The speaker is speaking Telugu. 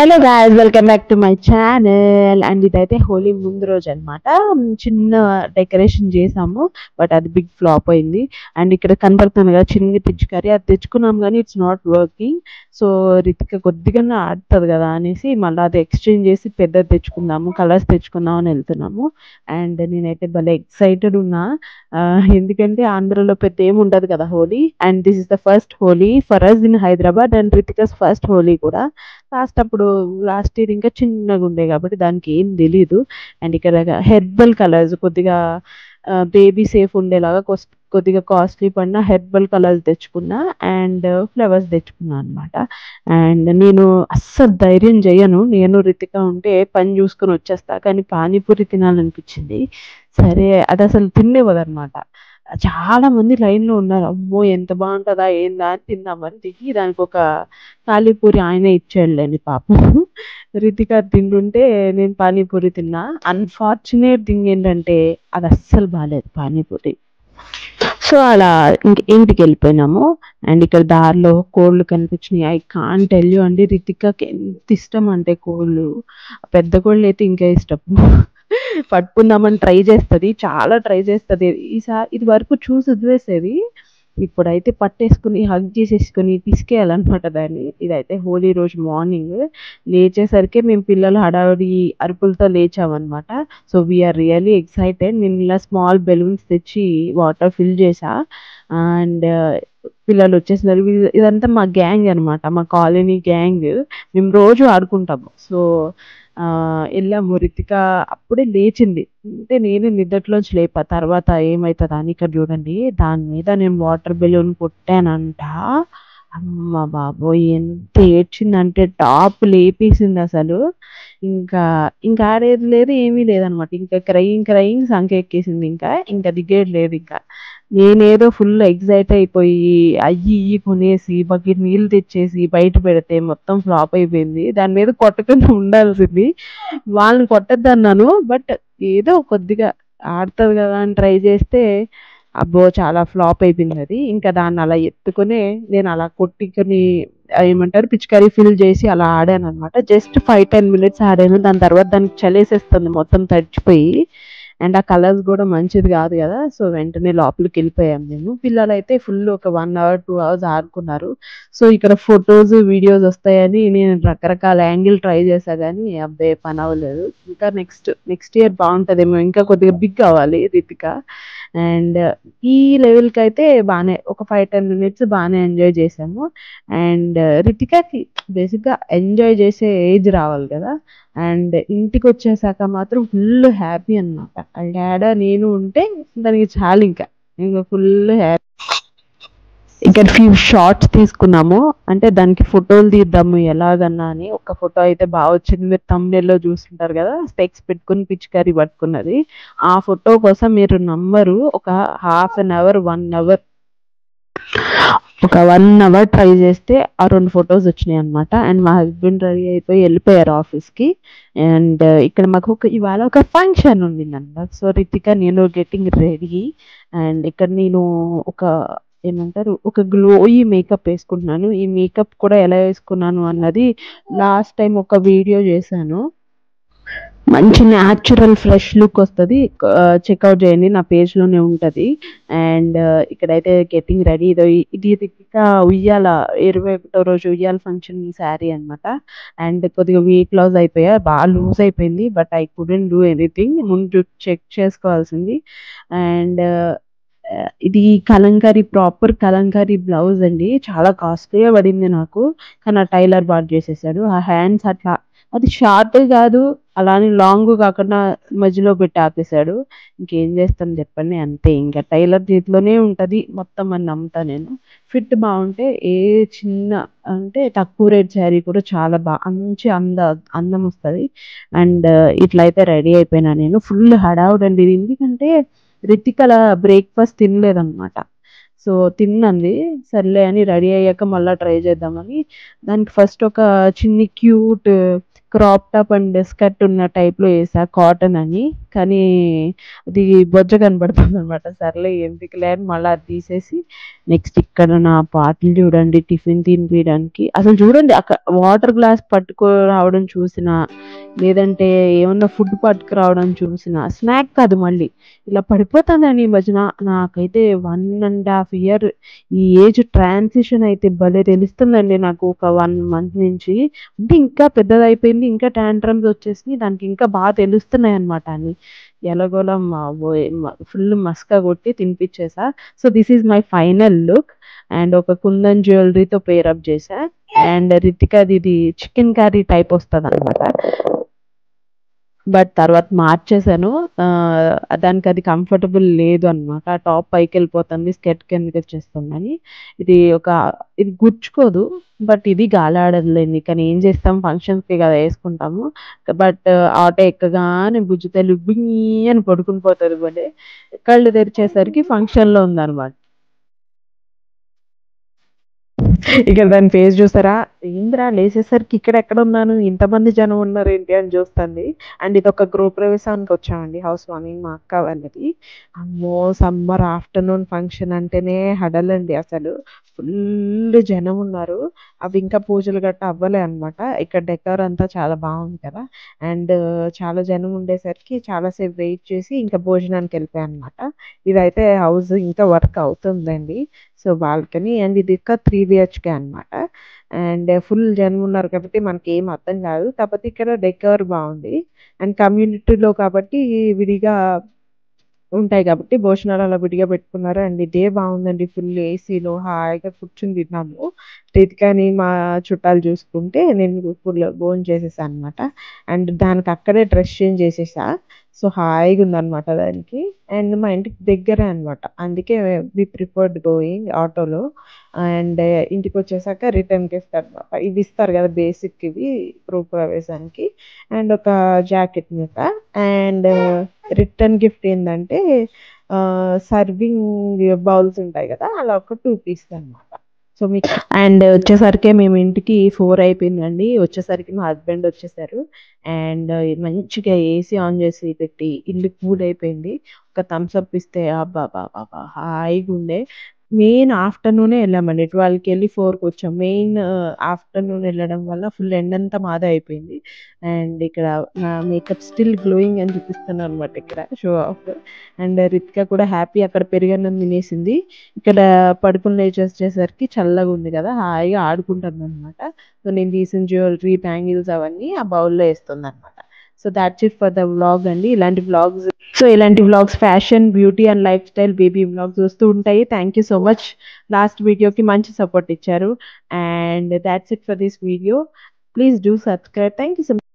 Hello guys, welcome back to my channel. And ఇదైతే హోలీ ముందు రోజు అనమాట. చిన్న డెకరేషన్ చేసాము, బట్ అది బిగ్ ఫ్లాప్ అయింది. అండ్ ఇక్కడ కనబడుతుంది కదా చిన్న పిచ్చికారి, అది తెచ్చుకున్నాం కానీ it's not working. So Ritika కొద్దిగా ఆడుతుంది కదా అనేసి మళ్ళీ అది ఎక్స్చేంజ్ చేసి పెద్దది తెచ్చుకుందాము, కలర్స్ తెచ్చుకుందాం అని వెళ్తున్నాము. అండ్ నేనైతే భలే ఎక్సైటెడ్ ఉన్నా, ఎందుకంటే ఆంధ్రలో పెద్ద ఏమి ఉండదు కదా Holi. And this is the first Holi for us in Hyderabad, and Ritika's first Holi కూడా. లాస్ట్ ఇయర్ ఇంకా చిన్నగా ఉండే కాబట్టి దానికి ఏం తెలీదు. అండ్ ఇక్కడ హెర్బల్ కలర్స్ కొద్దిగా బేబీ సేఫ్ ఉండేలాగా కొద్దిగా కాస్ట్లీ పడిన హెర్బల్ కలర్స్ తెచ్చుకున్నా, అండ్ ఫ్లవర్స్ తెచ్చుకున్నా అనమాట. అండ్ నేను అస్సలు ధైర్యం చేయను, నేను రితిక ఉంటే పని చూసుకొని వచ్చేస్తా, కానీ పానీపూరి తినాలనిపించింది. సరే అది అసలు తినేవదనమాట. చాలా మంది లైన్లో ఉన్నారు, అమ్మో ఎంత బాగుంటుందా ఏందా అని తిందామని దిగి దానికి ఒక పానీపూరి ఆయన ఇచ్చేళ్ళండి పాపం. రితిక తింటుంటే నేను పానీపూరి తిన్నా. అన్ఫార్చునేట్ థింగ్ ఏంటంటే అది అస్సలు బాగాలేదు పానీపూరి. సో అలా ఇంటికి వెళ్ళిపోయినాము. అండ్ ఇక్కడ దారిలో కోళ్ళు కనిపించినాయి. ఐ కాంట్ టెల్ యూ అండి, రితికకి ఎంత ఇష్టం అంటే కోళ్ళు. పెద్ద కోళ్ళు అయితే ఇంకా ఇష్టం. పట్టుకుందామని ట్రై చేస్తుంది, చాలా ట్రై చేస్తుంది. ఇది వరకు చూసి వదిలేసేది, ఇప్పుడైతే పట్టేసుకుని హగ్ చేసేసుకుని తీసుకెళ్ళాలన్నమాట దాన్ని. ఇదైతే హోలీ రోజు మార్నింగ్ లేచేసరికి మేము పిల్లలు హడావిడి అరుపులతో లేచామన్నమాట. So we are really excited. నేను ఇలా స్మాల్ బెలూన్స్ తెచ్చి వాటర్ ఫిల్ చేసా, అండ్ పిల్లలు వచ్చేసినారు. ఇదంతా మా గ్యాంగ్ అనమాట, మా కాలనీ గ్యాంగ్. మేము రోజు ఆడుకుంటాము. సో వెళ్ళాము. రితిక అప్పుడే లేచింది, అంటే నేను నిద్రలోంచి లేపా. తర్వాత ఏమవుతుంది అని ఇక్కడ చూడండి, దాని మీద నేను వాటర్ బెలూన్ కొట్టానంట. అమ్మ బాబోయ్ ఎంత ఏడ్చిందంటే టాప్ లేపేసింది అసలు. ఇంకా ఆడేది లేదు, ఏమీ లేదనమాట. ఇంకా క్రయింగ్ సంఖ్య ఎక్కేసింది. ఇంకా దిగేది లేదు. నేనేదో ఫుల్ ఎగ్జైట్ అయిపోయి ఇయ్యి కొనేసి బకెట్ నీళ్ళు తెచ్చేసి బయట పెడితే మొత్తం ఫ్లాప్ అయిపోయింది. దాని మీద కొట్టకుండా ఉండాల్సింది. వాళ్ళని కొట్టద్దన్నాను, బట్ ఏదో కొద్దిగా ఆడుతుంది కదా అని ట్రై చేస్తే అబ్బో చాలా ఫ్లాప్ అయిపోయింది అది. ఇంకా దాన్ని అలా ఎత్తుకొని నేను అలా కొట్టుకొని ఏమంటారు పిచికారీ ఫిల్ చేసి అలా ఆడాను అనమాట. జస్ట్ 5-10 minutes ఆడాను. దాని తర్వాత దానికి చలేసేస్తుంది మొత్తం తడిచిపోయి. అండ్ ఆ కలర్స్ కూడా మంచిది కాదు కదా. సో వెంటనే లోపలికి వెళ్ళిపోయాం మేము. పిల్లలు అయితే ఫుల్ ఒక 1 hour 2 hours ఆడుకున్నారు. సో ఇక్కడ ఫొటోస్ వీడియోస్ వస్తాయని నేను రకరకాల యాంగిల్ ట్రై చేశా, కానీ అబ్బాయి పని అవ్వలేదు. ఇంకా నెక్స్ట్ ఇయర్ బాగుంటుందేమో, ఇంకా కొద్దిగా బిగ్ అవ్వాలి రితిక. అండ్ ఈ లెవెల్కి అయితే బాగానే ఒక 5-10 minutes బాగానే ఎంజాయ్ చేసాము. అండ్ రితికకి బేసిక్గా ఎంజాయ్ చేసే ఏజ్ రావాలి కదా. అండ్ ఇంటికి వచ్చేసాక మాత్రం ఫుల్ హ్యాపీ అనమాట. డాడా నేను ఉంటే దానికి చాలు, ఇంకా ఫుల్ హ్యాపీ. ఇక్కడ ఫ్యూ షార్ట్స్ తీసుకున్నాము, అంటే దానికి ఫోటోలు తీద్దాము ఎలాగన్నా అని. ఒక ఫోటో అయితే బాగా వచ్చింది, మీరు థంబ్నెయిల్లో చూస్తుంటారు కదా, స్పెక్స్ పెట్టుకుని పిచికారీ పట్టుకున్నది. ఆ ఫోటో కోసం మీరు నమ్మరు, ఒక 1/2 hour 1 hour ట్రై చేస్తే ఆ 2 photos వచ్చినాయి అనమాట. అండ్ మా హస్బెండ్ రెడీ అయిపోయి వెళ్ళిపోయారు ఆఫీస్కి. అండ్ ఇక్కడ మాకు ఇవాళ ఒక ఫంక్షన్ ఉండిందన్నమాట. సో రితిక నేను గెట్టింగ్ రెడీ. అండ్ ఇక్కడ నేను ఒక గ్లోయి మేకప్ వేసుకుంటున్నాను. ఈ మేకప్ కూడా ఎలా వేసుకున్నాను అన్నది లాస్ట్ టైం ఒక వీడియో చేశాను. మంచి న్యాచురల్ ఫ్రెష్ లుక్ వస్తుంది, చెక్అవుట్ చేయండి, నా పేజ్లోనే ఉంటుంది. అండ్ ఇక్కడైతే గెట్టింగ్ రెడీ. ఇది రితిక ఉయ్యాల 21వ రోజు ఉయ్యాల ఫంక్షన్ శారీ అనమాట. అండ్ కొద్దిగా వెయిట్ లాస్ అయిపోయా, బాగా లూజ్ అయిపోయింది, but I couldn't do anything. ముందు చెక్ చేసుకోవాల్సింది. అండ్ ఇది ప్రాపర్ కలంకారీ బ్లౌజ్ అండి, చాలా కాస్ట్లీగా పడింది నాకు. కానీ ఆ టైలర్ బాగా చేసేసాడు. ఆ హ్యాండ్స్ అట్లా, అది షార్ట్ కాదు అలానే లాంగ్ కాకుండా మధ్యలో పెట్టి ఆపేశాడు. ఇంకేం చేస్తాను చెప్పండి, అంతే. ఇంకా టైలర్ చేతిలోనే ఉంటుంది మొత్తం అని నమ్ముతా నేను. ఫిట్ బాగుంటే ఏ చిన్న అంటే తక్కువ రేట్ శారీ కూడా చాలా మంచి అందం వస్తుంది. అండ్ ఇట్లయితే రెడీ అయిపోయినా నేను. ఫుల్ హడావుడండి, ఎందుకంటే రితికల బ్రేక్ఫాస్ట్ తినలేదన్నమాట. సో తిన్నంది, సర్లే అని రెడీ అయ్యాక మళ్ళీ ట్రై చేద్దామని దానికి ఫస్ట్ ఒక చిన్ని cute crop top and skirt ఉన్న టైప్‌లో ఏసా కాటన్ అని. కానీ అది బొజ్జ కనపడుతుందనమాట. సర్లే ఎందుకులే అని మళ్ళా అది తీసేసి నెక్స్ట్ ఇక్కడ నా పాటలు చూడండి టిఫిన్ తినిపియడానికి. అసలు చూడండి వాటర్ గ్లాస్ పట్టుకు రావడం చూసినా, లేదంటే ఏమన్నా ఫుడ్ పట్టుకురావడం చూసినా, స్నాక్ కాదు మళ్ళీ. ఇలా పడిపోతానండి ఈ మధ్యన. నాకైతే 1 ½ ఇయర్ ఈ ఏజ్ ట్రాన్సిషన్ అయితే భలే తెలుస్తుందండి నాకు ఒక 1 మంత్ నుంచి. అంటే ఇంకా పెద్దదయిపోయింది. ఇంకా టాంట్రమ్స్ వచ్చేసినాయి. దానికి ఇంకా బాగా తెలుస్తున్నాయన్నమాట అన్ని. ఎలాగోలా ఫుల్ మస్కా కొట్టి తినిపిచ్చేసా. So, this is my final look. And ఒక కుందన్ జ్యువెలరీతో పేరప్ చేశా. అండ్ రితికాది ఇది చికెన్ కర్రీ టైప్ వస్తదనమాట. బట్ తర్వాత మార్చేసాను. దానికి అది కంఫర్టబుల్ లేదు అనమాట. టాప్ పైకెళ్ళిపోతుంది. స్కర్ట్ కిందకొచ్చేస్తుందని. ఇది గుచ్చుకోదు. బట్ ఇది గాలాడదులేండి. కానీ ఏం చేస్తాం ఫంక్షన్స్‌కి కదా యేసుకుంటాము. బట్ ఆటో ఎక్కగానే బుజ్జితల్లి గుయ్యి అని పడుకుని పోతది భలే. కళ్ళు తెరిచేసరికి ఫంక్షన్‌లో ఉందనమాట. ఇక దాని ఫేస్ చూసారా? ఏందిరా లేసేసరికి ఇక్కడెక్కడున్నాను? ఇంతమంది జనం ఉన్నారేంటి అని చూస్తుంది. అండ్ ఇదొక గృహప్రవేశానికి వచ్చామండి. హౌస్ వార్మింగ్ మా అక్క వాళ్ళది. అమ్మో! సమ్మర్ ఆఫ్టర్‌నూన్ ఫంక్షన్ అంటేనే హడలండి అసలు. ఫుల్ జనం ఉన్నారు. అవి ఇంకా పూజలు గట్టా అవ్వలే అనమాట. ఇక్కడ డెకర్ అంతా చాలా బాగుంది కదా! అండ్ చాలా జనం ఉండేసరికి చాలా సేపు వెయిట్ చేసి ఇంకా భోజనానికెళ్ళిపోయానమాట. ఇదైతే హౌస్ ఇంకా వర్క్ అవుతుందండి. సో, బాల్కనీ అండ్ ఇది ఒక 3 బిహెచ్‌కే అనమాట. అండ్ ఫుల్ జనం ఉన్నారు కాబట్టి మనకేం అర్థం కాదు. కాకపోతే ఇక్కడ డెకర్ బావుంది. అండ్ కమ్యూనిటీలో కాబట్టి విడిగా ఉంటాయి కాబట్టి భోజనాలు అలా విడిగా పెట్టుకున్నారు. అండ్ ఇదే బావుందండి. ఫుల్ ఏసీలో హాయిగా కూర్చొని తిన్నాము. రితికాని మా చుట్టాలు చూసుకుంటే నేను ఫుల్ భోంచేసేసా అనమాట. అండ్ దానికి అక్కడే డ్రెస్ చేంజ్ చేసేసా. సో, హాయిగుందనమాట దానికి. అండ్ మా ఇంటికి దగ్గరే అనమాట. అందుకే వి ప్రిఫర్డ్ గోయింగ్ ఆటోలో. అండ్ ఇంటికొచ్చేసాక రిటర్న్ గిఫ్ట్ అనమాట. ఇవి ఇస్తారు కదా! బేసిక్ ఇవి గృహప్రవేశానికి. అండ్ ఒక జాకెట్ ముక్క. అండ్ రిటర్న్ గిఫ్ట్ ఏందంటే సర్వింగ్ బౌల్స్ ఉంటాయి కదా! అలా ఒక 2 పీస్ అనమాట. సో, మీకు అండ్ వచ్చేసరికే మేము ఇంటికి 4 అయిపోయిందండి. వచ్చేసరికి మా హస్బెండ్ వచ్చేసారు. అండ్ మంచిగా ఏసీ ఆన్ చేసి పెట్టి ఇల్లు కూల్ అయిపోయింది. ఒక థమ్స్ అప్ ఇస్తే అబ్బబ్బబ్బబ్బా! హాయిగుండే. మెయిన్ ఆఫ్టర్‌నూనే ఎళ్ళామండి. 12కెళ్ళి 4కొచ్చాం. మెయిన్ ఆఫ్టర్‌నూన్ ఎళ్ళడం వల్ల ఫుల్ ఎండంతా మాదే అయిపోయింది. అండ్ ఇక్కడ నా మేకప్ స్టిల్ గ్లోయింగ్ అని చూపిస్తున్నాననమాట ఇక్కడ షో ఆఫ్. అండ్ రితిక కూడా హ్యాపీ అక్కడ పెరుగన్నం తినేసింది. ఇక్కడ పడుకొని లేచొచ్చేసరికి చల్లగుంది కదా! హాయిగా ఆడుకుంటుందనమాట. సో, నేను తీసిన జ్యువెలరీ, బ్యాంగిల్స్ అవన్నీ ఆ బౌల్‌లో ఏస్తుందనమాట. So, that's it for the vlog అండి. ఇలాంటి vlogs fashion, beauty and lifestyle, baby vlogs వస్తూ ఉంటాయి. Thank you so much. Last వీడియోకి మంచి సపోర్ట్ ఇచ్చారు. And that's it for this video. Please do subscribe. Thank you so much.